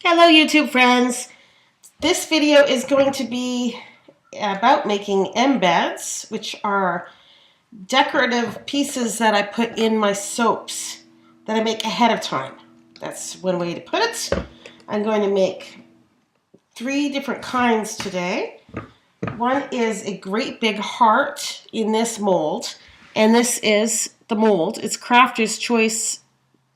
Hello YouTube friends. This video is going to be about making embeds, which are decorative pieces that I put in my soaps that I make ahead of time. That's one way to put it. I'm going to make 3 different kinds today. One is a great big heart in this mold, and this is the mold. It's Crafter's Choice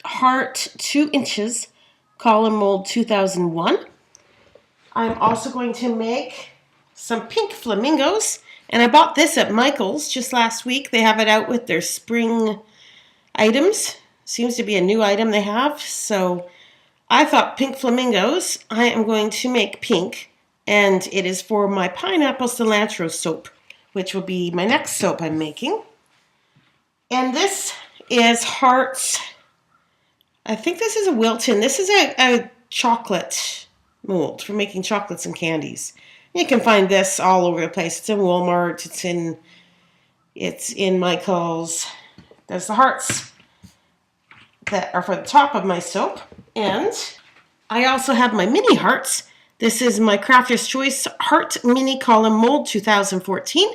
Heart 2 inches, column mold 2001. I'm also going to make some pink flamingos, and I bought this at Michael's just last week. They have it out with their spring items. Seems to be a new item they have, so I thought pink flamingos. I am going to make pink, and it is for my pineapple cilantro soap, which will be my next soap I'm making. And this is hearts. I think this is a Wilton. This is a chocolate mold for making chocolates and candies. You can find this all over the place. It's in Walmart. It's in Michael's. There's the hearts that are for the top of my soap. And I also have my mini hearts. This is my Crafter's Choice Heart Mini Column Mold 2014.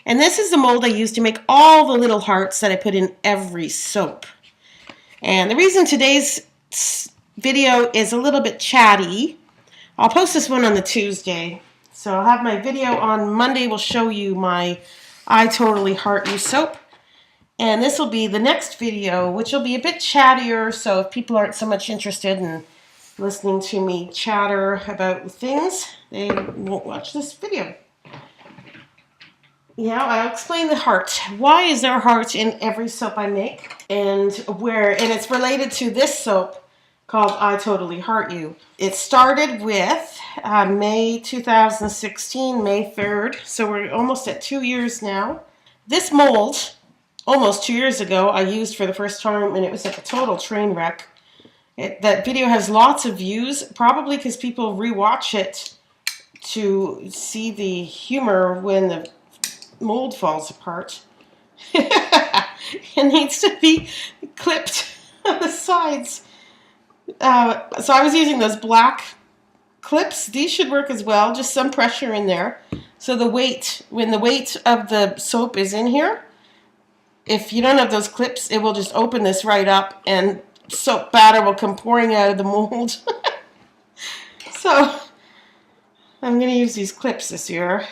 And this is the mold I use to make all the little hearts that I put in every soap. And the reason today's video is a little bit chatty, I'll post this one on the Tuesday. So I'll have my video on Monday. Will show you my I Totally Heart You soap. And this will be the next video, which will be a bit chattier. So if people aren't so much interested in listening to me chatter about things, they won't watch this video. Yeah, I'll explain the heart. Why is there a heart in every soap I make? And it's related to this soap called I Totally Heart You. It started with May 2016, May 3rd. So we're almost at 2 years now. This mold, almost 2 years ago, I used for the first time, and it was like a total train wreck. That video has lots of views, probably because people rewatch it to see the humor when the mold falls apart. It needs to be clipped on the sides. So I was using those black clips. These should work as well, just some pressure in there. So when the weight of the soap is in here, if you don't have those clips, it will just open this right up and soap batter will come pouring out of the mold. So I'm going to use these clips this year.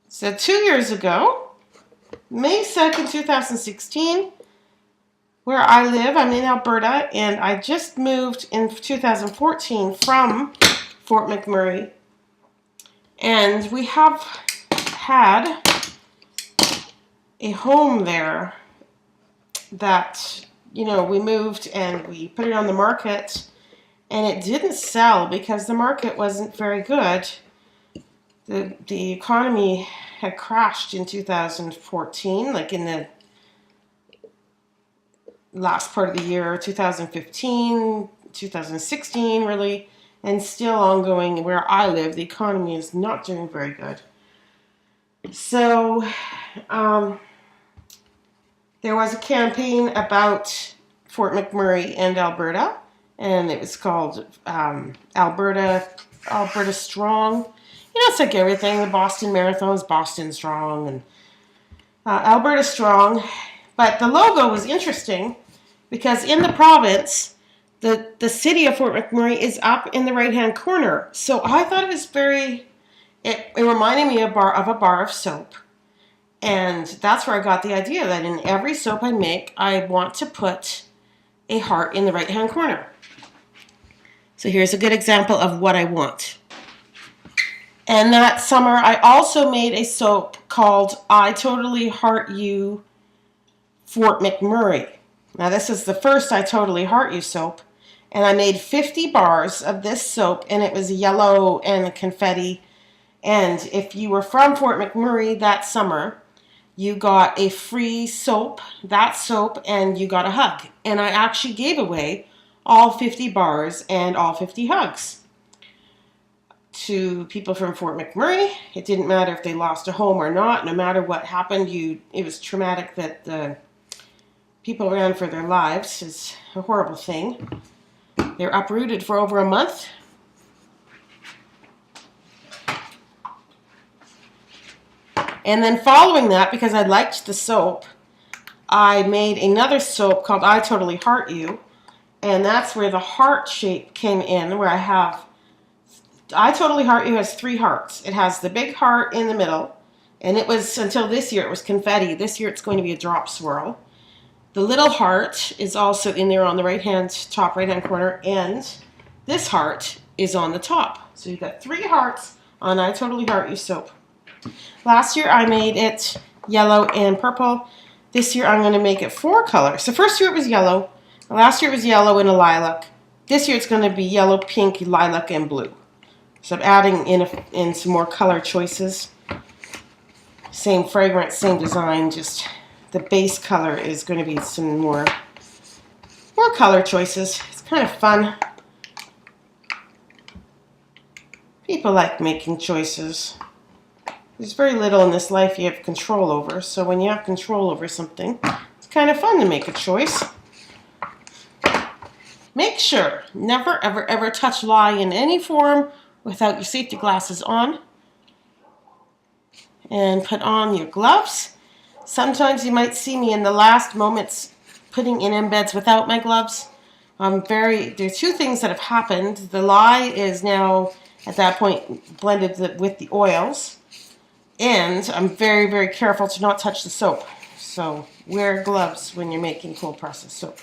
So 2 years ago, May 2nd, 2016, where I live, I'm in Alberta, and I just moved in 2014 from Fort McMurray. And we have had a home there that, we moved and we put it on the market, and it didn't sell because the market wasn't very good. The economy had crashed in 2014, like in the last part of the year, 2015, 2016 really, and still ongoing where I live. The economy is not doing very good. So there was a campaign about Fort McMurray and Alberta, and it was called Alberta Strong. It's like everything. The Boston Marathon is Boston Strong, and Alberta Strong. But the logo was interesting because in the province, the city of Fort McMurray is up in the right-hand corner. So I thought it was it reminded me of a bar of soap. And that's where I got the idea that in every soap I make, I want to put a heart in the right-hand corner. So here's a good example of what I want. And that summer, I also made a soap called I Totally Heart You Fort McMurray. Now, this is the first I Totally Heart You soap. And I made 50 bars of this soap, and it was yellow and confetti. And if you were from Fort McMurray that summer, you got a free soap, and you got a hug. And I actually gave away all 50 bars and all 50 hugs to people from Fort McMurray. It didn't matter if they lost a home or not. No matter what happened, it was traumatic that the people ran for their lives is a horrible thing. They're uprooted for over a month. And then following that, because I liked the soap, I made another soap called I Totally Heart You. And that's where the heart shape came in, where I have, I Totally Heart You has 3 hearts. It has the big heart in the middle, and it was, until this year, it was confetti. This year it's going to be a drop swirl. The little heart is also in there on the top right-hand corner, and this heart is on the top. So you've got 3 hearts on I Totally Heart You soap. Last year I made it yellow and purple. This year I'm going to make it 4 colors. So first year it was yellow. Last year it was yellow and a lilac. This year it's going to be yellow, pink, lilac, and blue. So I'm adding in some more color choices. Same fragrance, same design, just the base color is going to be some more color choices. It's kind of fun. People like making choices. There's very little in this life you have control over, so when you have control over something, it's kind of fun to make a choice. Make sure, never, ever, ever touch lye in any form without your safety glasses on. And put on your gloves. Sometimes you might see me in the last moments putting in embeds without my gloves. There's 2 things that have happened. The lye is now, at that point, blended with the oils. And I'm very, very careful to not touch the soap. So wear gloves when you're making cold process soap.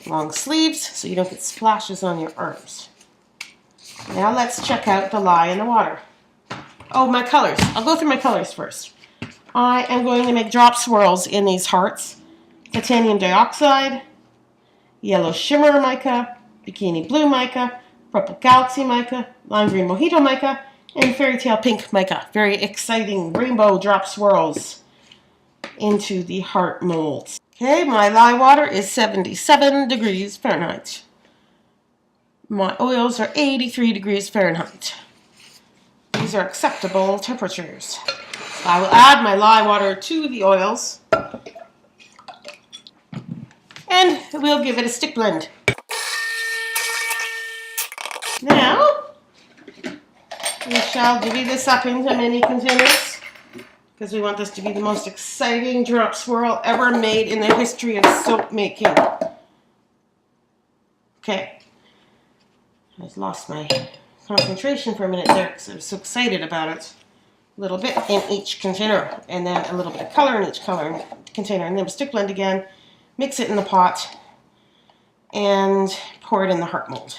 Long sleeves so you don't get splashes on your arms. Now let's check out the lye in the water. Oh, my colors. I'll go through my colors first. I am going to make drop swirls in these hearts. Titanium dioxide, yellow shimmer mica, bikini blue mica, purple galaxy mica, lime green mojito mica, and fairy tale pink mica. Very exciting rainbow drop swirls into the heart molds. Okay, my lye water is 77 degrees Fahrenheit. My oils are 83 degrees Fahrenheit. These are acceptable temperatures. I will add my lye water to the oils, and we'll give it a stick blend. Now, we shall divvy this up into mini containers, because we want this to be the most exciting drop swirl ever made in the history of soap making. Okay, I just lost my concentration for a minute there because I was so excited about it. A little bit in each container, and then a little bit of color in each container, and then stick blend again, mix it in the pot, and pour it in the heart mold.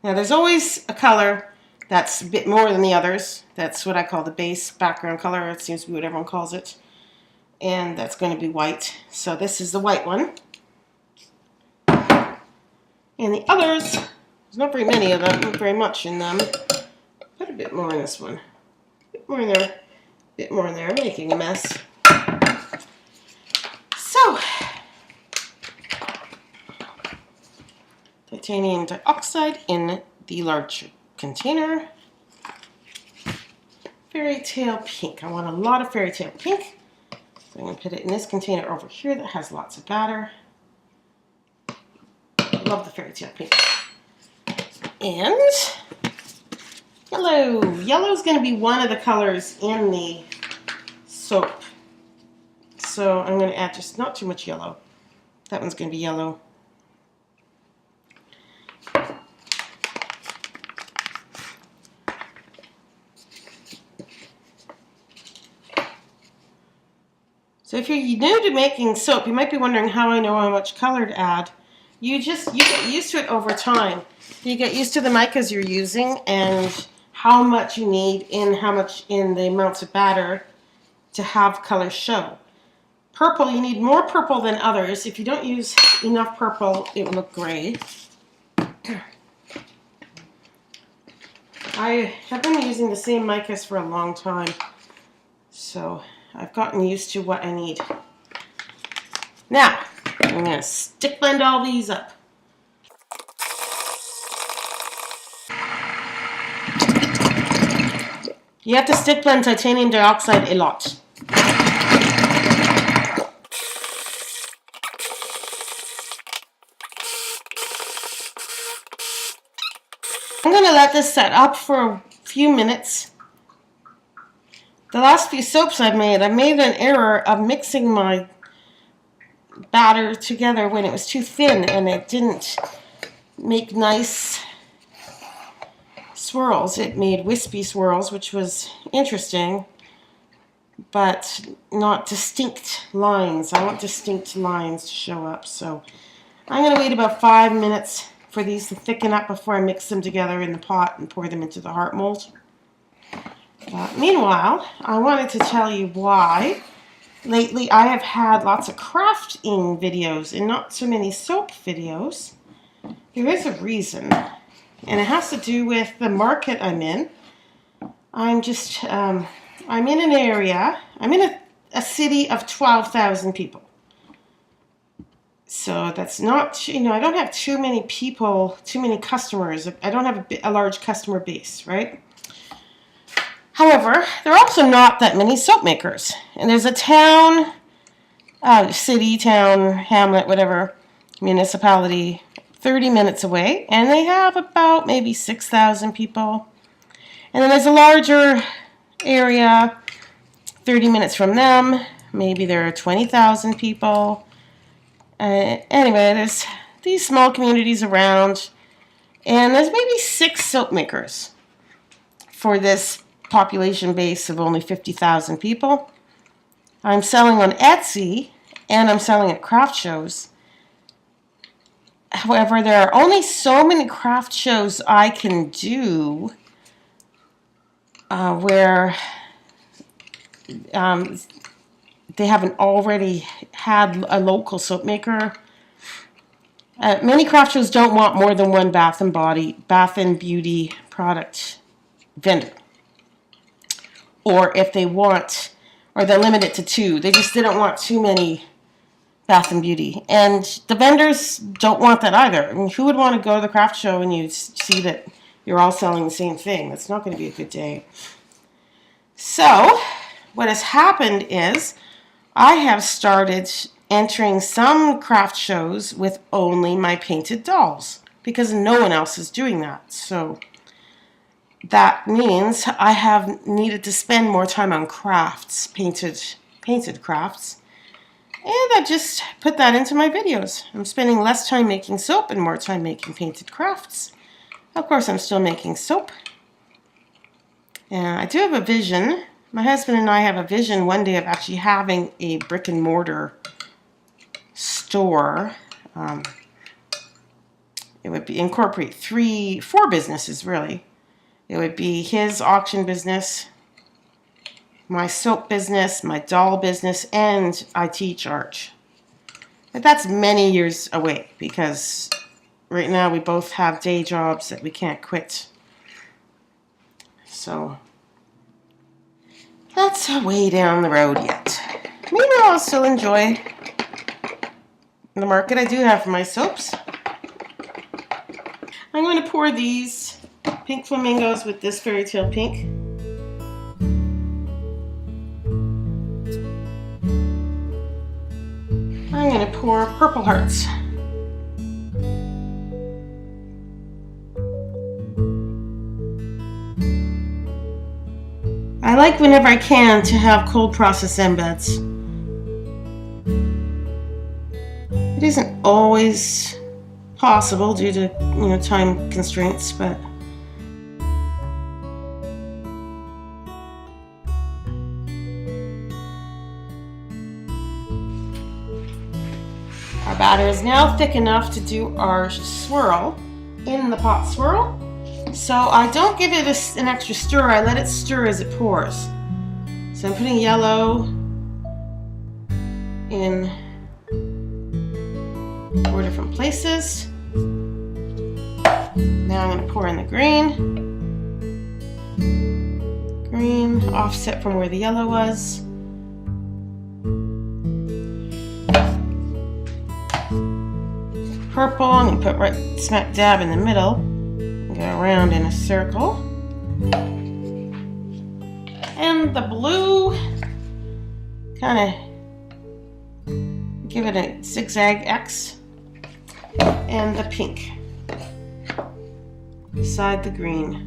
Now there's always a color that's a bit more than the others. That's what I call the base background color. It seems to be what everyone calls it. And that's going to be white. So this is the white one. And the others, there's not very many of them, not very much in them. Put a bit more in this one. A bit more in there. A bit more in there. I'm making a mess. So, titanium dioxide in the large container. Fairy tale pink. I want a lot of fairy tale pink. So I'm going to put it in this container over here that has lots of batter. Love the fairy tale pink. And yellow. Yellow is going to be one of the colors in the soap. So I'm going to add just not too much yellow. That one's going to be yellow. So if you're new to making soap, you might be wondering how I know how much color to add. You get used to it over time. You get used to the micas you're using and how much you need and how much in the amounts of batter to have color show. Purple, you need more purple than others. If you don't use enough purple, it will look gray. I have been using the same micas for a long time, so I've gotten used to what I need. Now, I'm going to stick blend all these up. You have to stick blend titanium dioxide a lot. let this set up for a few minutes. The last few soaps I made an error of mixing my batter together when it was too thin, and it didn't make nice swirls. It made wispy swirls, which was interesting, but not distinct lines. I want distinct lines to show up. So I'm going to wait about 5 minutes for these to thicken up before I mix them together in the pot and pour them into the heart mold. Meanwhile, I wanted to tell you why lately I have had lots of crafting videos and not so many soap videos. There is a reason, and it has to do with the market I'm in. I'm in an area, I'm in a city of 12,000 people. So that's not, I don't have too many people, too many customers. I don't have a large customer base, right? However, there are also not that many soap makers. And there's a town, city, town, hamlet, whatever, municipality, 30 minutes away. And they have about maybe 6,000 people. And then there's a larger area, 30 minutes from them. Maybe there are 20,000 people. Anyway, there's these small communities around. And there's maybe 6 soap makers for this population base of only 50,000 people. I'm selling on Etsy and I'm selling at craft shows. However, there are only so many craft shows I can do where they haven't already had a local soap maker. Many craft shows don't want more than one bath and beauty product vendor. Or if they want, or they're limited to 2. They don't want too many bath and beauty. And the vendors don't want that either. I mean, who would want to go to the craft show and you see that you're all selling the same thing? That's not going to be a good day. So, what has happened is I have started entering some craft shows with only my painted dolls because no one else is doing that. So that means I have needed to spend more time on crafts, painted crafts, and I just put that into my videos. I'm spending less time making soap and more time making painted crafts. Of course, I'm still making soap. And I do have a vision. My husband and I have a vision one day of actually having a brick and mortar store. It would incorporate 4 businesses really. It would be his auction business, my soap business, my doll business, and I teach art. But that's many years away because right now we both have day jobs that we can't quit. So that's way down the road yet. Meanwhile, I'll still enjoy the market I do have for my soaps. I'm going to pour these pink flamingos with this fairy tale pink. I'm going to pour purple hearts. I like whenever I can to have cold process embeds. It isn't always possible due to time constraints, but our batter is now thick enough to do our swirl in the pot swirl. So I don't give it an extra stir, I let it stir as it pours. So I'm putting yellow in 4 different places. Now I'm going to pour in the green. Green, offset from where the yellow was. Purple, I'm going to put right smack dab in the middle. Go around in a circle. And the blue, kind of give it a zigzag X. And the pink. beside the green.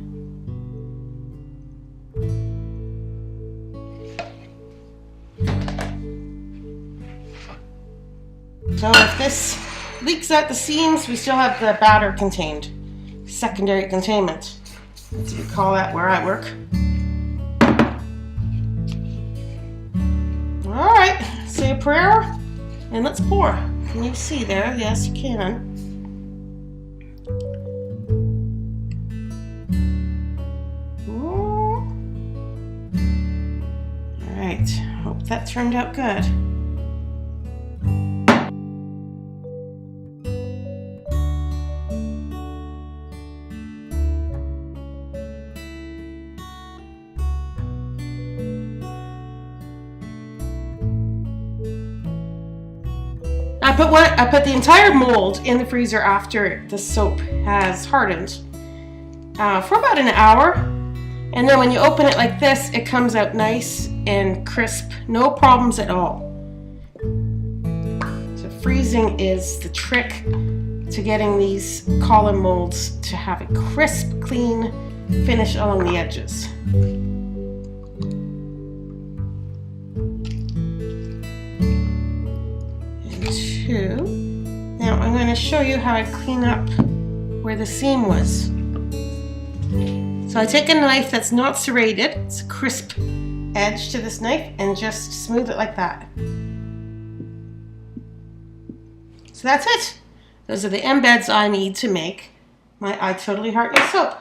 So if this leaks out the seams, we still have the batter contained. Secondary containment. That's what we call that where I work. Alright, say a prayer and let's pour. Can you see there? Yes, you can. Alright, hope that turned out good. I put the entire mold in the freezer after the soap has hardened for about an hour, and then when you open it like this, it comes out nice and crisp, no problems at all. So freezing is the trick to getting these column molds to have a crisp, clean finish along the edges. Now I'm going to show you how I clean up where the seam was. So I take a knife that's not serrated, it's a crisp edge to this knife, and just smooth it like that. So that's it. Those are the embeds I need to make my I Totally Heart Your Soap.